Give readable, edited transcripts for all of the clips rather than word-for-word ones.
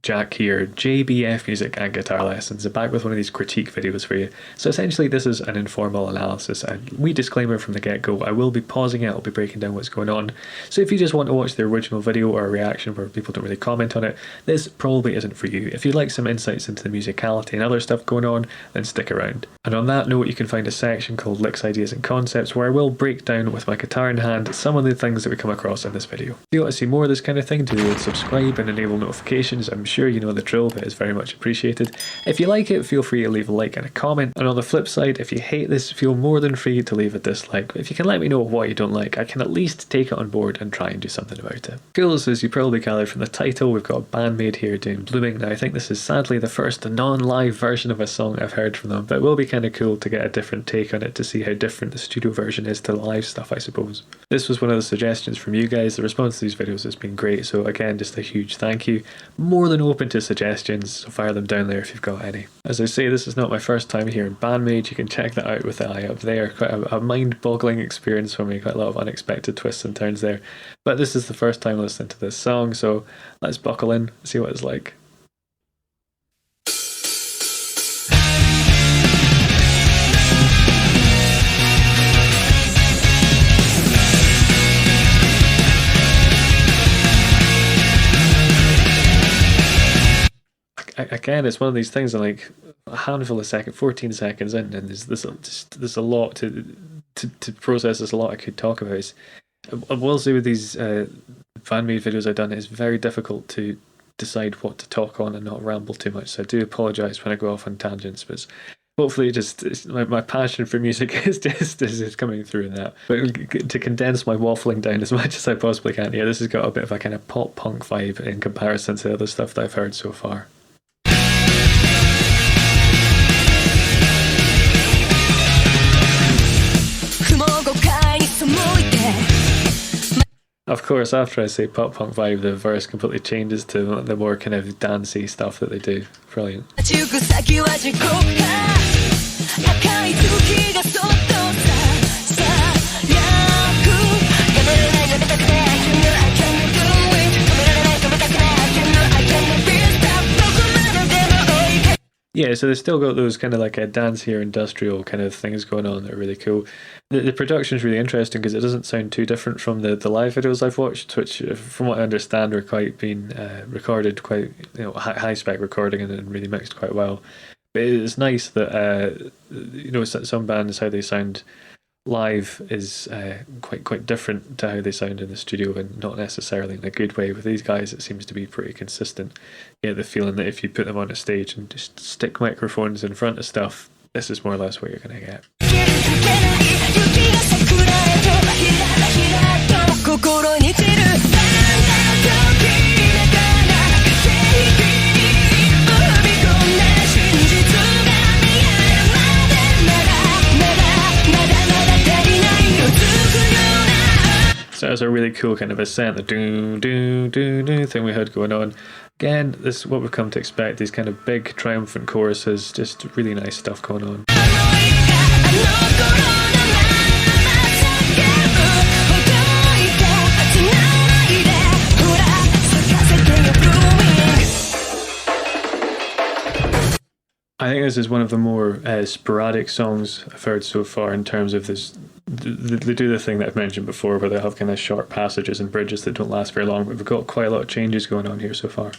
Jack here, JBF Music and Guitar Lessons, and back with one of these critique videos for you. So essentially this is an informal analysis, and wee disclaimer from the get-go, I will be pausing it, I'll be breaking down what's going on. So if you just want to watch the original video or a reaction where people don't really comment on it, this probably isn't for you. If you'd like some insights into the musicality and other stuff going on, then stick around. And on that note, you can find a section called Licks, Ideas and Concepts where I will break down with my guitar in hand some of the things that we come across in this video. If you want to see more of this kind of thing, do subscribe and enable notifications. I'm sure you know the drill, but it's very much appreciated. If you like it, feel free to leave a like and a comment. And on the flip side, if you hate this, feel more than free to leave a dislike. But if you can let me know what you don't like, I can at least take it on board and try and do something about it. Cool, so as you probably gathered from the title, we've got Bandmaid here doing Blooming. Now I think this is sadly the first non-live version of a song I've heard from them, but it will be kind of cool to get a different take on it to see how different the studio version is to the live stuff, I suppose. This was one of the suggestions from you guys. The response to these videos has been great, so again, just a huge thank you. More than open to suggestions, so fire them down there if you've got any. As I say, this is not my first time here in Bandmaid. You can check that out with the eye up there. Quite a mind-boggling experience for me, quite a lot of unexpected twists and turns there. But this is the first time listening to this song, so let's buckle in, see what it's like. Again, it's one of these things. I'm like a handful of seconds, 14 seconds in, and there's a lot to process. There's a lot I could talk about. I will say with these fan-made videos I've done, it's very difficult to decide what to talk on and not ramble too much. So I do apologise when I go off on tangents, but hopefully my passion for music is coming through in that. But to condense my waffling down as much as I possibly can, yeah, this has got a bit of a kind of pop punk vibe in comparison to the other stuff that I've heard so far. Of course, after I say pop punk vibe, the verse completely changes to the more kind of dancey stuff that they do. Brilliant. Yeah, so they've still got those kind of like a dancier industrial kind of things going on that are really cool. The production's really interesting because it doesn't sound too different from the live videos I've watched, which from what I understand are quite being recorded quite, high spec recording and really mixed quite well. But it's nice that some bands, how they sound live is quite different to how they sound in the studio, and not necessarily in a good way. With these guys it seems to be pretty consistent. You get the feeling that if you put them on a stage and just stick microphones in front of stuff, this is more or less what you're going to get. So it's a really cool kind of ascent, the do thing we had going on. Again, this is what we've come to expect, these kind of big triumphant choruses, just really nice stuff going on. I think this is one of the more sporadic songs I've heard so far in terms of this. They do the thing that I've mentioned before where they have kind of short passages and bridges that don't last very long, but we've got quite a lot of changes going on here so far.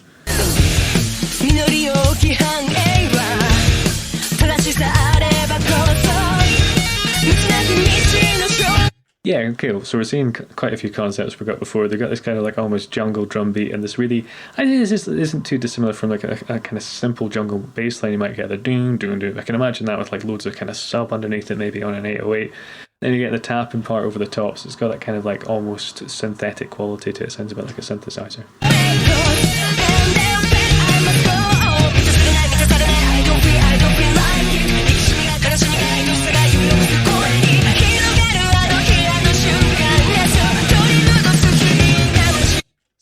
Yeah, cool. So we're seeing quite a few concepts we've got before. They've got this kind of like almost jungle drum beat and this really, I think this isn't too dissimilar from like a kind of simple jungle bass line. You might get the doom, doom, doom. I can imagine that with like loads of kind of sub underneath it, maybe on an 808. Then you get the tapping part over the top, so it's got that kind of like almost synthetic quality to it. It sounds a bit like a synthesizer.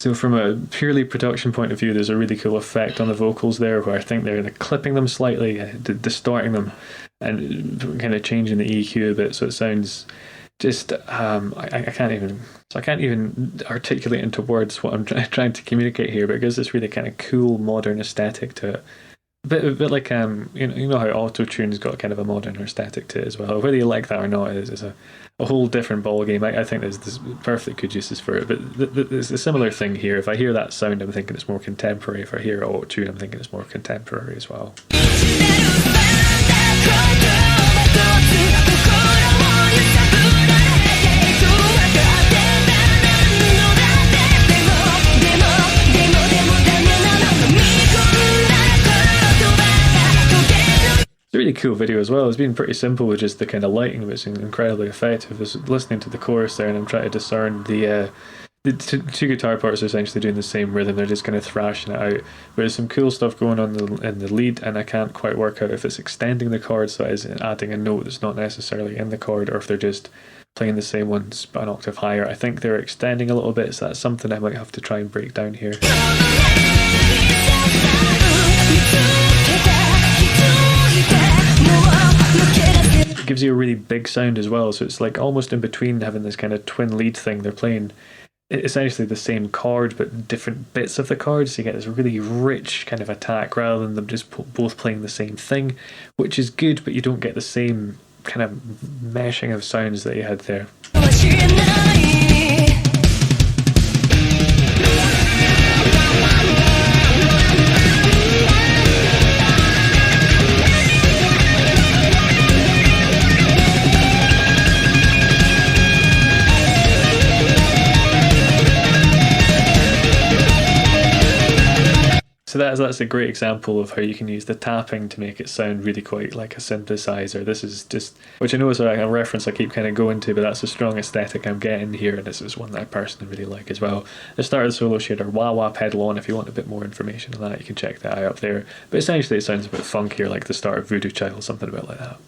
So from a purely production point of view, there's a really cool effect on the vocals there where I think they're clipping them slightly, distorting them, and kind of changing the EQ a bit so it sounds just I can't even articulate into words what I'm trying to communicate here, but it gives this really kind of cool modern aesthetic to it. A bit like you know how auto-tune's got kind of a modern aesthetic to it as well. Whether you like that or not is a whole different ball game. I think there's perfectly good uses for it, but there's a similar thing here. If I hear that sound, I'm thinking it's more contemporary. If I hear auto-tune, I'm thinking it's more contemporary as well. It's a really cool video as well. It's been pretty simple with just the kind of lighting, but it's incredibly effective. I was listening to the chorus there and I'm trying to discern the two guitar parts are essentially doing the same rhythm. They're just kind of thrashing it out. But there's some cool stuff going on in the lead, and I can't quite work out if it's extending the chord, so is adding a note that's not necessarily in the chord, or if they're just playing the same ones but an octave higher. I think they're extending a little bit, so that's something I might have to try and break down here. It gives you a really big sound as well, so it's like almost in between having this kind of twin lead thing. They're playing essentially the same chord but different bits of the chord, so you get this really rich kind of attack rather than them just both playing the same thing, which is good, but you don't get the same kind of meshing of sounds that you had there. So that's a great example of how you can use the tapping to make it sound really quite like a synthesizer. This is just, which I know is a reference I keep kind of going to, but that's a strong aesthetic I'm getting here, and this is one that I personally really like as well. The start of the solo shader, wah wah pedal on. If you want a bit more information on that, you can check that out up there. But essentially it sounds a bit funkier, like the start of Voodoo Child, something about like that.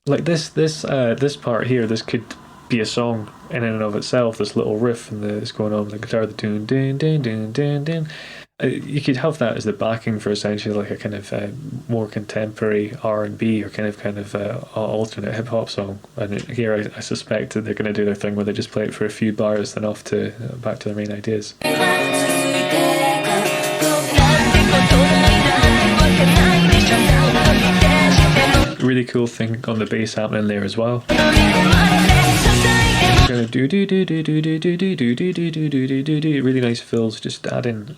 Like this part here, this could be a song in and of itself. This little riff that's going on with the guitar, the dun dun dun dun dun dun. You could have that as the backing for essentially like a kind of more contemporary R&B or kind of alternate hip hop song. And here I suspect that they're going to do their thing where they just play it for a few bars, then off to back to their main ideas. Really cool thing on the bass happening there as well. Kind of really nice fills, just adding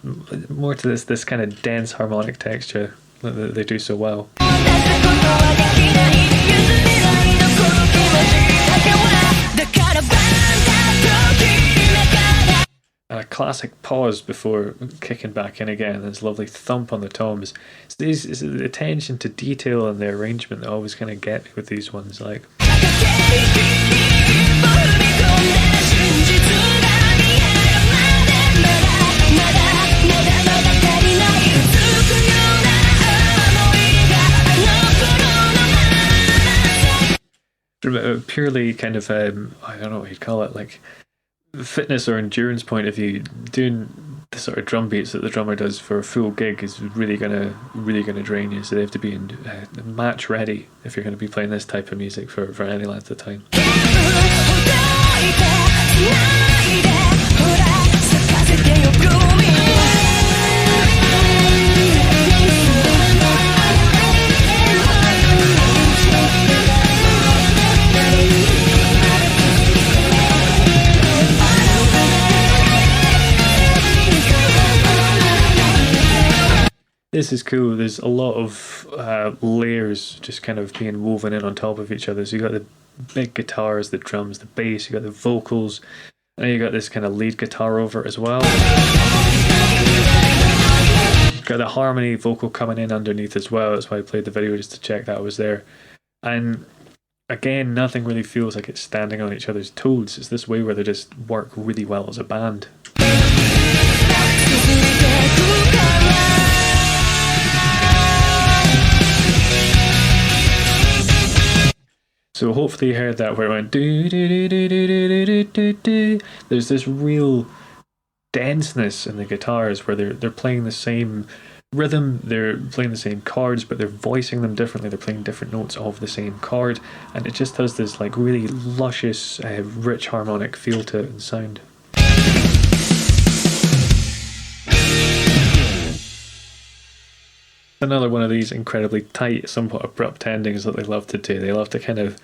more to this kind of dense harmonic texture that they do so well. And a classic pause before kicking back in again. This lovely thump on the toms. It's the attention to detail and the arrangement that always kind of get me with these ones. Like, from a purely kind of I don't know what you'd call it, like fitness or endurance point of view, doing the sort of drum beats that the drummer does for a full gig is really gonna drain you. So they have to be in match ready if you're going to be playing this type of music for any length of time. This is cool. There's a lot of layers just kind of being woven in on top of each other. So you got the big guitars, the drums, the bass, you got the vocals, and then you got this kind of lead guitar over it as well. Got the harmony vocal coming in underneath as well. That's why I played the video, just to check that was there. And again, nothing really feels like it's standing on each other's toes. It's this way where they just work really well as a band. So hopefully you heard that where it went do do do do do do do do do. There's this real denseness in the guitars where they're playing the same rhythm, they're playing the same chords, but they're voicing them differently. They're playing different notes of the same chord, and it just has this like really luscious, rich harmonic feel to it and sound. Another one of these incredibly tight, somewhat abrupt endings that they love to do. They love to kind of,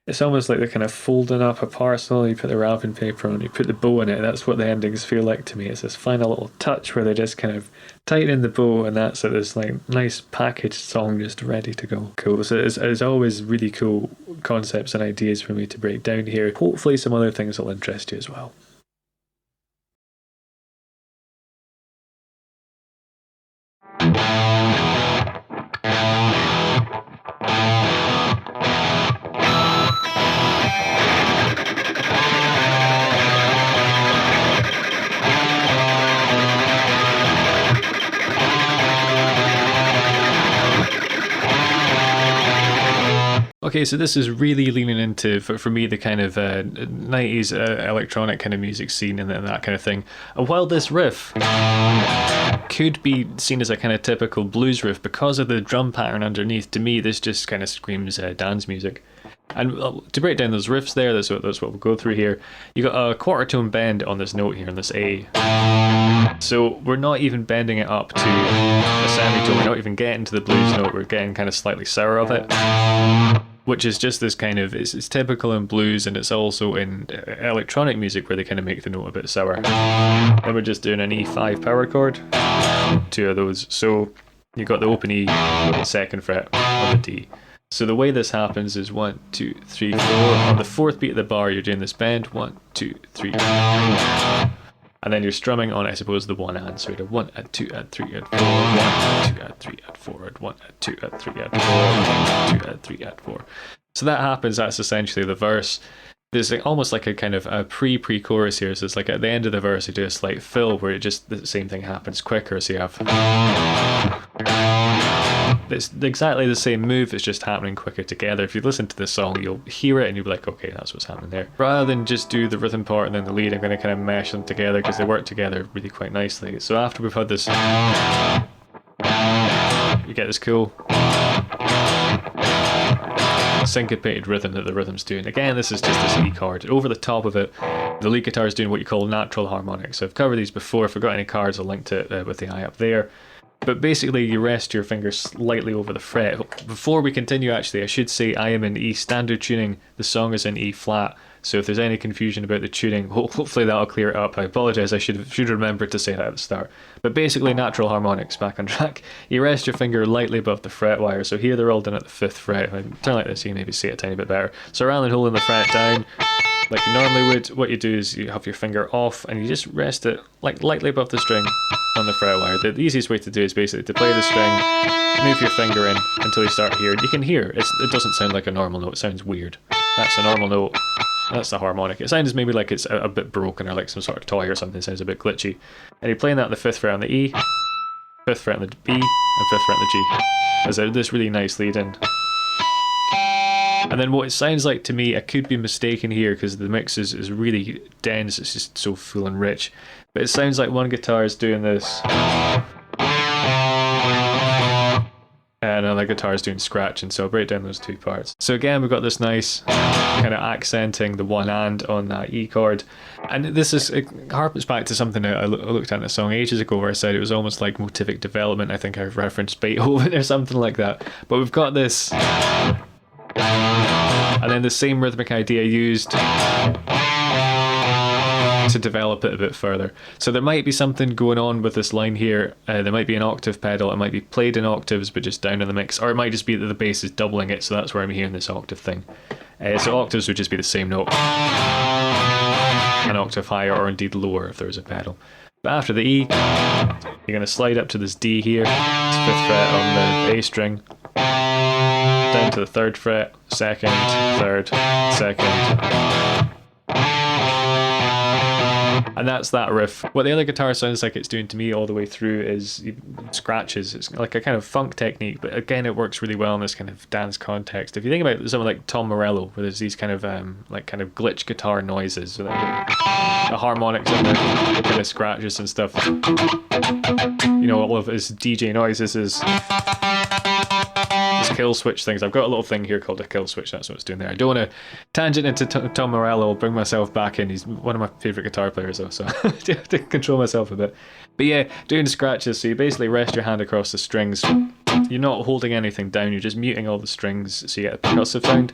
it's almost like they're kind of folding up a parcel, you put the wrapping paper on, you put the bow in it. That's what the endings feel like to me. It's this final little touch where they just kind of tighten the bow, and that's it, this like nice packaged song just ready to go. Cool. So it's always really cool concepts and ideas for me to break down here. Hopefully some other things will interest you as well. Okay, so this is really leaning into, for me, the kind of 90s electronic kind of music scene and that kind of thing. And while this riff could be seen as a kind of typical blues riff, because of the drum pattern underneath, to me this just kind of screams dance music. And to break down those riffs there, that's what we'll go through here. You got a quarter tone bend on this note here, on this A. So we're not even bending it up to a semitone, we're not even getting to the blues note, we're getting kind of slightly sour of it. Which is just this kind of, it's typical in blues, and it's also in electronic music where they kind of make the note a bit sour. Then we're just doing an E5 power chord, 2 of those. So you've got the open E, 2nd fret of the D. So the way this happens is 1, 2, 3, 4. On the 4th beat of the bar, you're doing this bend, 1, 2, 3, 4. And then you're strumming on, I suppose, the 1 and. So you do 1, add 2, add 3, add 4, 1, add 2, add 3, add 4, add 1, add 2, add 3, add 4, 1, add 2, add 3, add 4. So that happens, that's essentially the verse. There's like, almost like a kind of a pre-chorus here. So it's like at the end of the verse, you do a slight fill where it just, the same thing happens quicker. So you have, it's exactly the same move, it's just happening quicker together. If you listen to the song, you'll hear it and you'll be like, okay, that's what's happening there. Rather than just do the rhythm part and then the lead, I'm going to kind of mesh them together because they work together really quite nicely. So after we've had this, you get this cool syncopated rhythm that the rhythm's doing. Again, this is just this E chord. Over the top of it, the lead guitar is doing what you call natural harmonics. So I've covered these before. If I've got any cards, I'll link to it with the eye up there. But basically, you rest your fingers slightly over the fret. Before we continue, actually, I should say I am in E standard tuning. The song is in E flat. So if there's any confusion about the tuning, hopefully that'll clear it up. I apologise, I should remember to say that at the start. But basically, natural harmonics, back on track. You rest your finger lightly above the fret wire. So here they're all done at the 5th fret. If I turn like this, you can maybe see it a tiny bit better. So rather than holding the fret down like you normally would, what you do is you have your finger off and you just rest it like lightly above the string on the fret wire. The easiest way to do is basically to play the string, move your finger in until you start hearing. You can hear it doesn't sound like a normal note, it sounds weird. That's a normal note, that's the harmonic. It sounds maybe like it's a bit broken or like some sort of toy or something, it sounds a bit glitchy. And you're playing that on the 5th fret on the E, 5th fret on the B, and 5th fret on the G. There's this really nice lead in. And then what it sounds like to me, I could be mistaken here because the mix is really dense, it's just so full and rich. But it sounds like one guitar is doing this, and another guitar is doing scratching, so I'll break down those 2 parts. So again, we've got this nice kind of accenting the 1 and on that E chord. And this is, it harpens back to something that I looked at in a song ages ago where I said it was almost like motivic development. I think I referenced Beethoven or something like that. But we've got this, and then the same rhythmic idea used to develop it a bit further. So there might be something going on with this line here. There might be an octave pedal, it might be played in octaves but just down in the mix, or it might just be that the bass is doubling it, so that's where I'm hearing this octave thing. So octaves would just be the same note, an octave higher or indeed lower if there was a pedal. But after the E, you're going to slide up to this D here, it's 5th fret on the A string, down to the 3rd fret, 2nd, 3rd, 2nd, And that's that riff. What the other guitar sounds like it's doing to me all the way through is scratches. It's like a kind of funk technique, but again, it works really well in this kind of dance context. If you think about someone like Tom Morello, where there's these kind of glitch guitar noises, so the harmonics and the kind of scratches and stuff. You know, all of his DJ noises is kill switch things. I've got a little thing here called a kill switch. That's what it's doing there. I don't want to tangent into Tom Morello. I'll bring myself back in. He's one of my favorite guitar players though, so I have to control myself a bit. But yeah, doing scratches, so you basically rest your hand across the strings. You're not holding anything down, you're just muting all the strings so you get a percussive sound.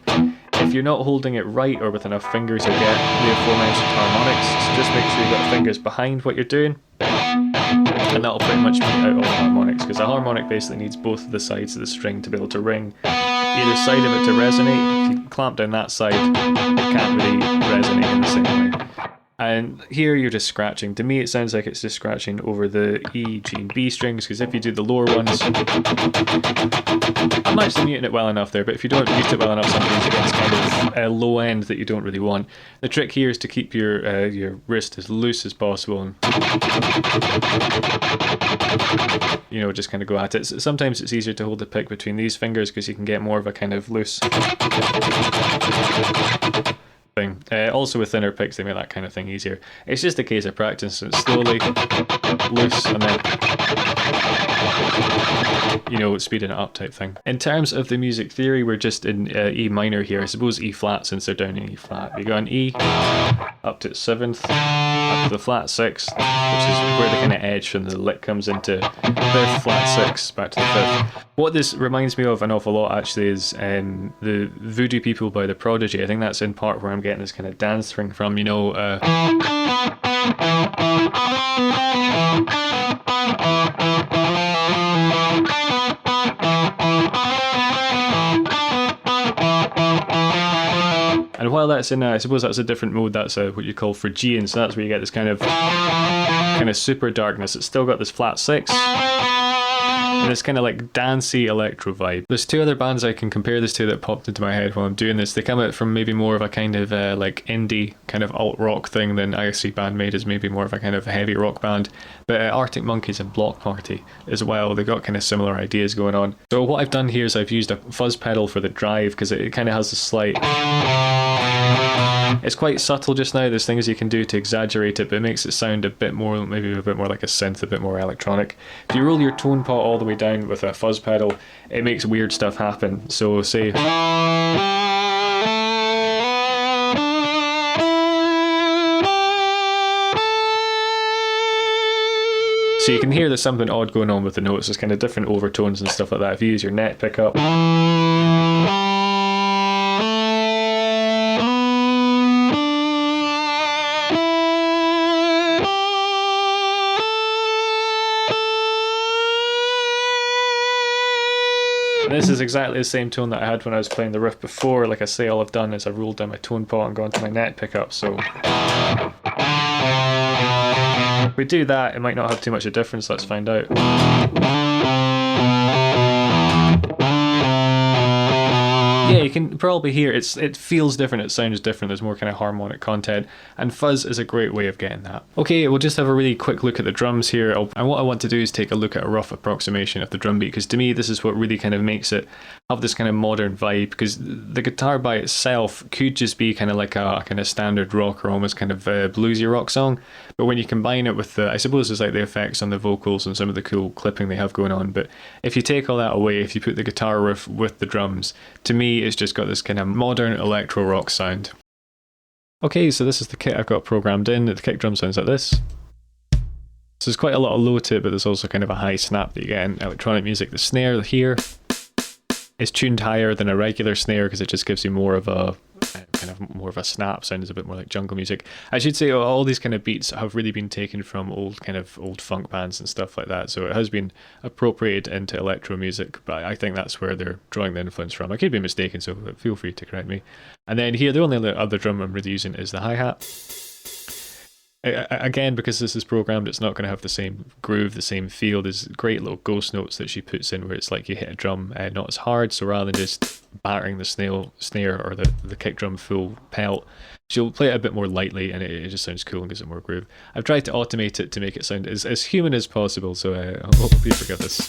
If you're not holding it right or with enough fingers, you'll get the aforementioned harmonics. So just make sure you've got fingers behind what you're doing, and that'll pretty much mute out all the harmonics, because a harmonic basically needs both of the sides of the string to be able to ring. Either side of it to resonate. If you clamp down that side, it can't really resonate in the same way. And here you're just scratching. To me, it sounds like it's just scratching over the E, G, and B strings, because if you do the lower ones, I'm actually muting it well enough there, but if you don't mute it well enough, sometimes it gets kind of a low end that you don't really want. The trick here is to keep your wrist as loose as possible, and you know, just kind of go at it. Sometimes it's easier to hold the pick between these fingers because you can get more of a kind of loose thing. Also with thinner picks, they make that kind of thing easier. It's just a case of practice. It's slowly loose and then, you know, speeding it up type thing. In terms of the music theory, we're just in E minor here. I suppose E flat, since they're down in E flat. You go on E up to its 7th, up to the flat 6th, which is where the kind of edge from the lick comes into 5th, flat 6, back to the 5th. What this reminds me of an awful lot actually is the Voodoo People by The Prodigy. I think that's in part where I'm getting this kind of dance thing from, you know. And while that's in, I suppose that's a different mode. That's what you call Phrygian. So that's where you get this kind of super darkness. It's still got this flat 6. And this kind of like dancey electro vibe. There's two other bands I can compare this to that popped into my head while I'm doing this. They come out from maybe more of a kind of like indie kind of alt rock thing than I see Bandmaid as maybe more of a kind of heavy rock band. But Arctic Monkeys and Block Party as well. They've got kind of similar ideas going on. So what I've done here is I've used a fuzz pedal for the drive because it kind of has a slight... It's quite subtle just now. There's things you can do to exaggerate it, but it makes it sound a bit more, maybe a bit more like a synth, a bit more electronic. If you roll your tone pot all the way down with a fuzz pedal, it makes weird stuff happen. So say... So you can hear there's something odd going on with the notes. There's kind of different overtones and stuff like that. If you use your net pickup... This is exactly the same tone that I had when I was playing the riff before. Like I say, all I've done is I've rolled down my tone pot and gone to my net pickup. So if we do that, it might not have too much of a difference. Let's find out. Yeah, you can probably hear it feels different, it sounds different, there's more kind of harmonic content, and fuzz is a great way of getting that. Okay, we'll just have a really quick look at the drums here, and what I want to do is take a look at a rough approximation of the drum beat, because to me this is what really kind of makes it have this kind of modern vibe, because the guitar by itself could just be kind of like a kind of standard rock or almost kind of bluesy rock song, but when you combine it with I suppose it's like the effects on the vocals and some of the cool clipping they have going on, but if you take all that away, if you put the guitar riff with the drums, to me it's just got this kind of modern electro-rock sound. Okay, so this is the kit I've got programmed in. The kick drum sounds like this. So there's quite a lot of low to it, but there's also kind of a high snap that you get in electronic music. The snare here is tuned higher than a regular snare because it just gives you more of a more of a snap sound. Is a bit more like jungle music. I should say all these kind of beats have really been taken from old funk bands and stuff like that, so it has been appropriated into electro music, but I think that's where they're drawing the influence from. I could be mistaken, so feel free to correct me. And then here the only other drum I'm really using is the hi-hat. Again, because this is programmed, it's not going to have the same groove, the same feel. There's great little ghost notes that she puts in where it's like you hit a drum, not as hard. So rather than just battering the snare or the kick drum full pelt, she'll play it a bit more lightly, and it just sounds cool and gives it more groove. I've tried to automate it to make it sound as human as possible, so I hope you forgive this.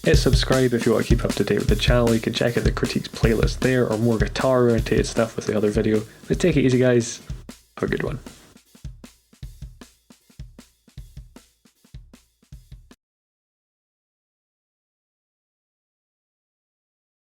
Hit subscribe if you want to keep up to date with the channel. You can check out the critiques playlist there, or more guitar oriented stuff with the other video. But take it easy guys, have a good one.